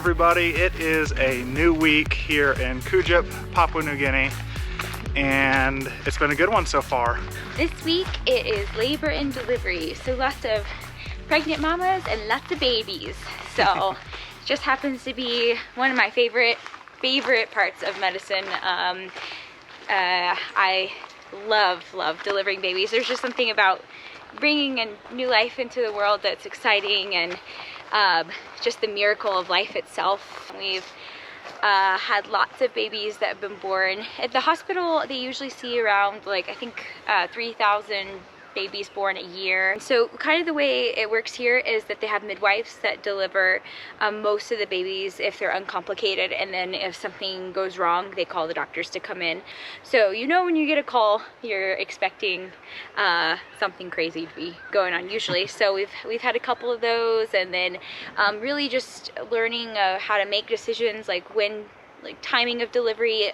everybody. It is a new week here in Kujip, Papua New Guinea, and it's been a good one so far. This week it is labor and delivery, so lots of pregnant mamas and lots of babies. So it just happens to be one of my favorite parts of medicine. I love delivering babies. There's just something about bringing a new life into the world that's exciting, and just the miracle of life itself. We've had lots of babies that have been born. At the hospital, they usually see around, like, I think 3,000 babies born a year. So kind of the way it works here is that they have midwives that deliver most of the babies if they're uncomplicated, and then if something goes wrong, they call the doctors to come in. So you know, when you get a call, you're expecting something crazy to be going on usually. So we've had a couple of those, and then really just learning how to make decisions, like timing of delivery.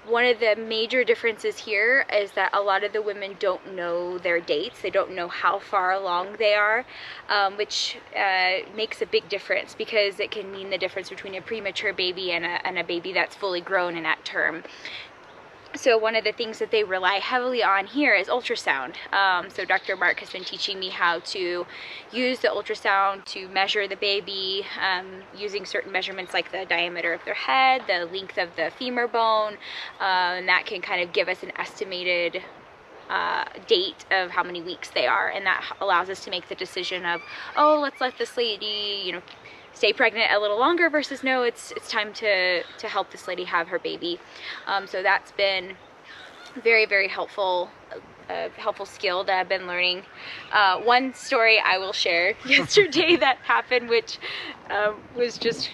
One of the major differences here is that a lot of the women don't know their dates. They don't know how far along they are, which makes a big difference, because it can mean the difference between a premature baby and a baby that's fully grown and at term. So one of the things that they rely heavily on here is ultrasound. So Dr. Mark has been teaching me how to use the ultrasound to measure the baby, using certain measurements like the diameter of their head, the length of the femur bone, and that can kind of give us an estimated date of how many weeks they are, and that allows us to make the decision of, oh, let's let this lady, you know, stay pregnant a little longer, versus no, it's time to help this lady have her baby. So that's been very helpful, helpful skill that I've been learning. One story I will share yesterday that happened, which was just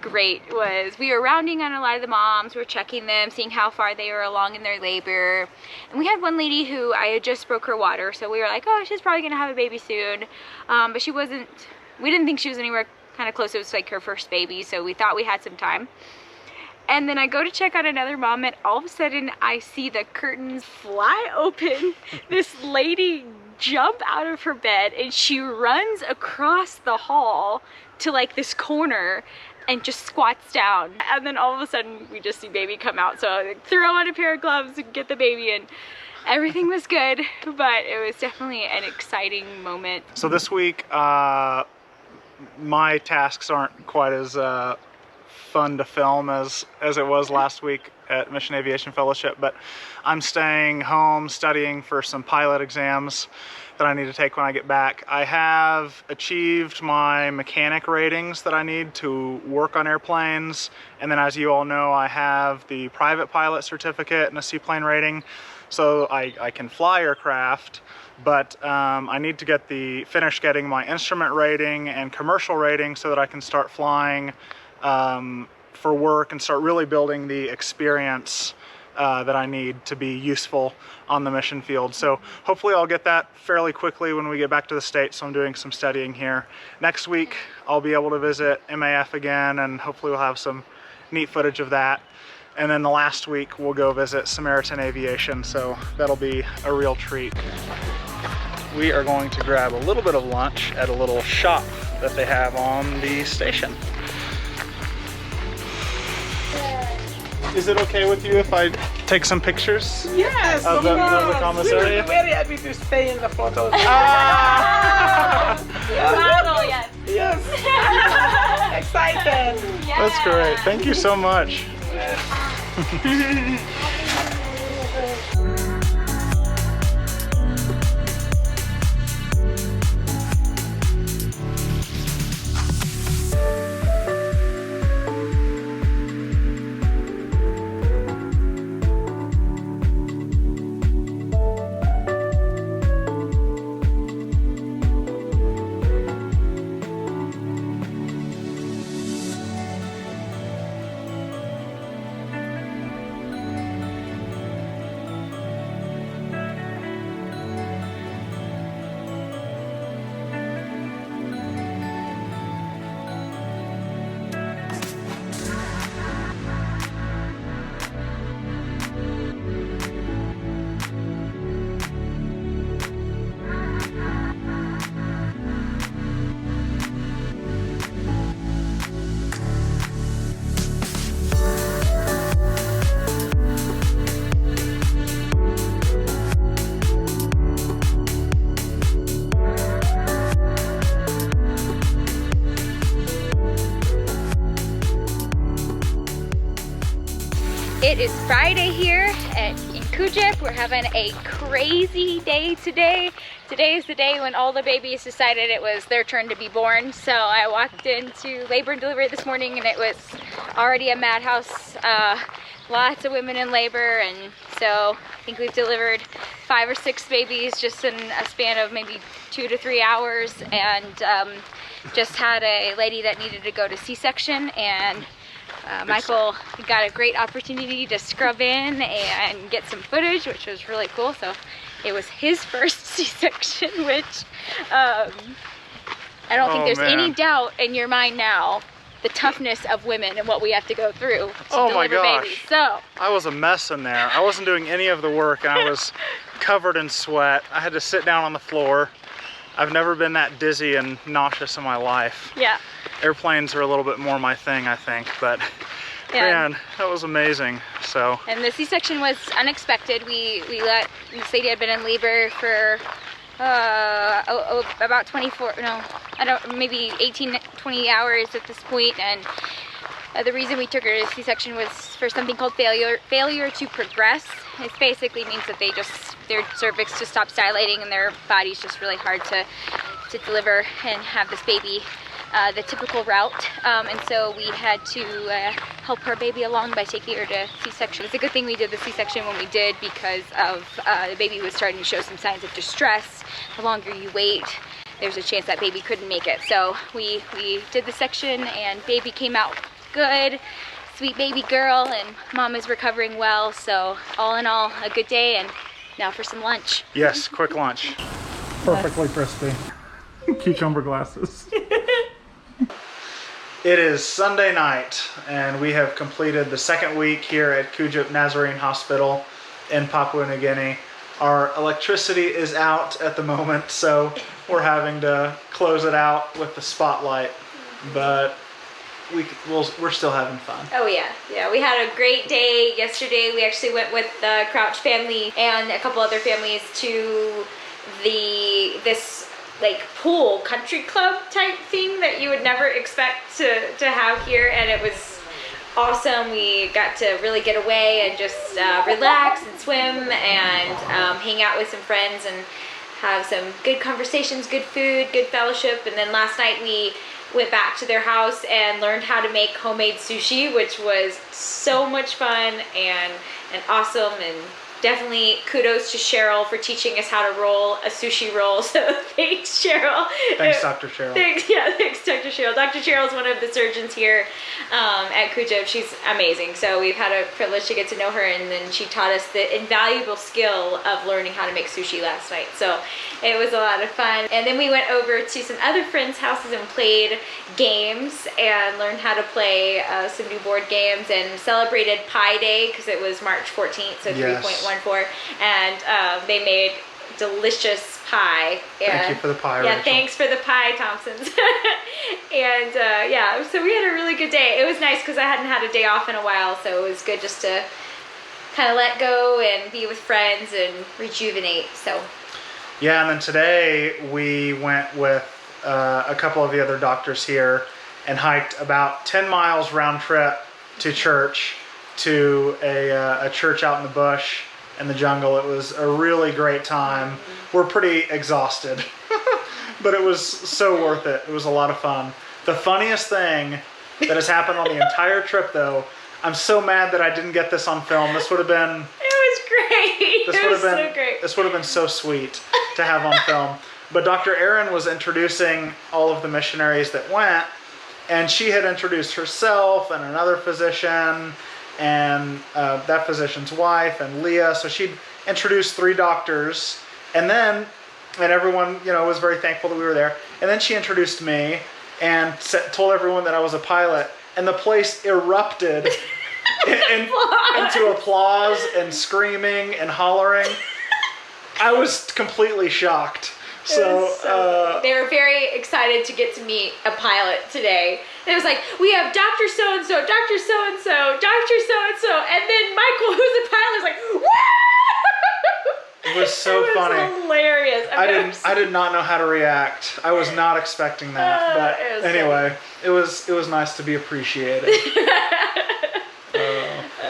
great, was we were rounding on a lot of the moms. We were checking them, seeing how far they were along in their labor, and we had one lady who I had just broke her water, so we were like, oh, she's probably gonna have a baby soon, but she wasn't. We didn't think she was anywhere kind of close. It was like her first baby, so we thought we had some time. And then I go to check on another mom, and all of a sudden I see the curtains fly open. This lady jump out of her bed, and she runs across the hall to like this corner and just squats down. And then all of a sudden we just see baby come out. So I throw on a pair of gloves and get the baby, and everything was good, but it was definitely an exciting moment. So this week, my tasks aren't quite as fun to film as it was last week at Mission Aviation Fellowship, but I'm staying home studying for some pilot exams that I need to take when I get back. I have achieved my mechanic ratings that I need to work on airplanes, and then, as you all know, I have the private pilot certificate and a seaplane rating, so I can fly aircraft. But I need to finish getting my instrument rating and commercial rating so that I can start flying for work and start really building the experience that I need to be useful on the mission field. So hopefully I'll get that fairly quickly when we get back to the States, so I'm doing some studying here. Next week I'll be able to visit MAF again, and hopefully we'll have some neat footage of that. And then the last week we'll go visit Samaritan Aviation, so that'll be a real treat. We are going to grab a little bit of lunch at a little shop that they have on the station. Is it okay with you if I take some pictures? Yes, of the commissary? We're very happy to stay in the photos. Model, yes. Yes. Excited. Yeah. That's great. Thank you so much. It is Friday here in Kujip. We're having a crazy day today. Today is the day when all the babies decided it was their turn to be born. So I walked into labor and delivery this morning and it was already a madhouse. Lots of women in labor, and so I think we've delivered 5 or 6 babies just in a span of maybe 2 to 3 hours, and just had a lady that needed to go to C-section, and Michael got a great opportunity to scrub in and get some footage, which was really cool. So it was his first C-section, which I don't think there's any doubt in your mind now the toughness of women and what we have to go through to deliver babies. So I was a mess in there. I wasn't doing any of the work and I was covered in sweat. I had to sit down on the floor. I've never been that dizzy and nauseous in my life. yeah. Airplanes are a little bit more my thing, I think, but man, that was amazing. So. And the C-section was unexpected. We let, this lady had been in labor for about 24, no, I don't, maybe 18, 20 hours at this point, and the reason we took her to C-section was for something called failure to progress. It basically means that their cervix just stops dilating and their body's just really hard to deliver and have this baby the typical route, and so we had to help our baby along by taking her to C-section. It's a good thing we did the C-section when we did, because of the baby was starting to show some signs of distress. The longer you wait, there's a chance that baby couldn't make it. So we did the section and baby came out good, sweet baby girl, and mom is recovering well. So all in all, a good day, and now for some lunch. Yes, quick lunch. Perfectly crispy. Cucumber glasses. It is Sunday night and we have completed the second week here at Kujip Nazarene Hospital in Papua New Guinea. Our electricity is out at the moment, so we're having to close it out with the spotlight, but we're still having fun. Oh yeah, we had a great day yesterday. We actually went with the Crouch family and a couple other families to this like pool country club type thing that you would never expect to have here, and it was awesome. We got to really get away and just relax and swim and hang out with some friends and have some good conversations, good food, good fellowship. And then last night we went back to their house and learned how to make homemade sushi, which was so much fun and awesome, and definitely kudos to Cheryl for teaching us how to roll a sushi roll. So thanks, Cheryl. Thanks, Dr. Cheryl. Thanks, Dr. Cheryl. Dr. Cheryl is one of the surgeons here at Kujip. She's amazing. So we've had a privilege to get to know her, and then she taught us the invaluable skill of learning how to make sushi last night. So it was a lot of fun. And then we went over to some other friends' houses and played games and learned how to play some new board games, and celebrated Pi Day because it was March 14th, so yes. 3.14, and they made delicious pie. Thank you for the pie, Yeah, Rachel. Thanks for the pie, Thompsons. And yeah, so we had a really good day. It was nice because I hadn't had a day off in a while, so it was good just to kind of let go and be with friends and rejuvenate. So yeah, and then today we went with a couple of the other doctors here and hiked about 10 miles round trip to church, to a church out in the bush in the jungle. It was a really great time. We're pretty exhausted, but it was so worth it. It was a lot of fun. The funniest thing that has happened on the entire trip, though, I'm so mad that I didn't get this on film. This would have been... It was great. It was so great. This would have been so sweet to have on film. But Dr. Erin was introducing all of the missionaries that went, and she had introduced herself and another physician and that physician's wife and Leah. So she'd introduced 3 doctors, and everyone, was very thankful that we were there. And then she introduced me and told everyone that I was a pilot, and the place erupted into applause and screaming and hollering. I was completely shocked. So they were very excited to get to meet a pilot today. And it was like, we have Dr. So-and-so, Dr. So-and-so, Dr. So-and-so, and then Michael, who's a pilot, is like, woo! It was so funny. It was hilarious. I did not know how to react. I was not expecting that. But anyway, it was nice to be appreciated.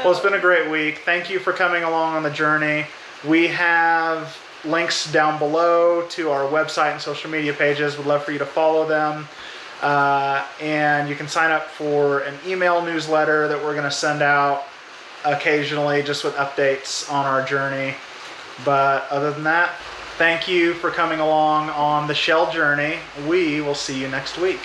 Well, it's been a great week. Thank you for coming along on the journey. We have links down below to our website and social media pages. We'd love for you to follow them. And you can sign up for an email newsletter that we're going to send out occasionally just with updates on our journey. But other than that, thank you for coming along on the Shell journey. We will see you next week.